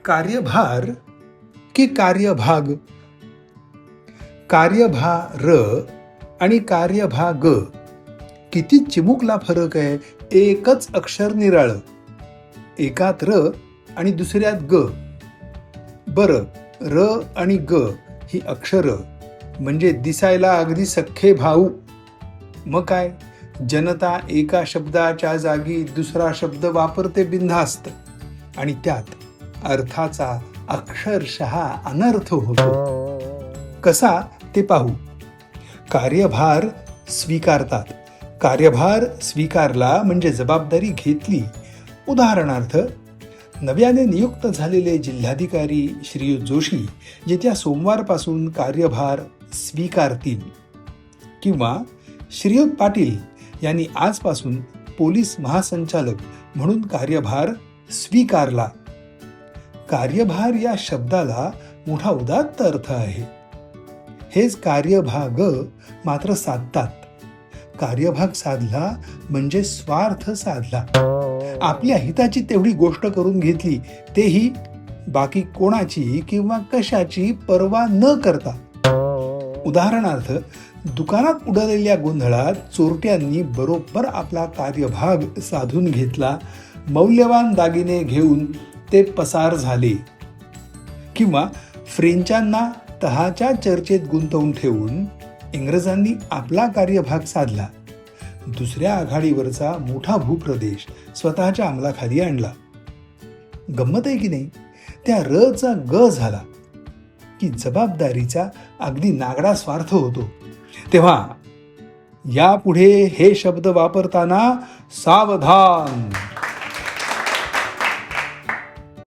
कार्यभार की कार्यभाग? कार्यभार आणि कार्यभाग किती चिमुकला फरक आहे. एकच अक्षर निराळ, एकात र आणि दुसऱ्यात ग. बर, र आणि ग ही अक्षर म्हणजे दिसायला अगदी सख्खे भाऊ. मग काय, जनता एका शब्दाच्या जागी दुसरा शब्द वापरते बिनधास्त, आणि त्यात अर्थाचा अक्षरशः अनर्थ होतो. कसा ते पाहू. कार्यभार स्वीकारतात. कार्यभार स्वीकारला म्हणजे जबाबदारी घेतली. उदाहरणार्थ, नव्याने नियुक्त झालेले जिल्हाधिकारी श्रीयुत जोशी येत्या सोमवारपासून कार्यभार स्वीकारतील. किंवा श्रीयुत पाटील यांनी आजपासून पोलीस महासंचालक म्हणून कार्यभार स्वीकारला. कार्यभार या शब्दाला मोठा उदात्त अर्थ आहे. हेच कार्यभाग मात्र साधतात. कार्यभाग साधला म्हणजे स्वार्थ साधला. आपल्या हिताची तेवढी गोष्ट करून घेतली, तेही बाकी कोणाची किंवा कशाची पर्वा न करता. उदाहरणार्थ, दुकानात उडालेल्या गोंधळात चोरट्यांनी बरोबर आपला कार्यभाग साधून घेतला. मौल्यवान दागिने घेऊन ते पसार झाले. किंवा फ्रेंचांना तहाच्या चर्चेत गुंतवून ठेवून इंग्रजांनी आपला कार्यभाग साधला. दुसऱ्या आघाडीवरचा मोठा भूप्रदेश स्वतःच्या अंमलाखाली आणला. गंमत आहे की नाही. त्या रचा ग झाला की जबाबदारीचा अगदी नागडा स्वार्थ होतो. तेव्हा यापुढे हे शब्द वापरताना सावधान.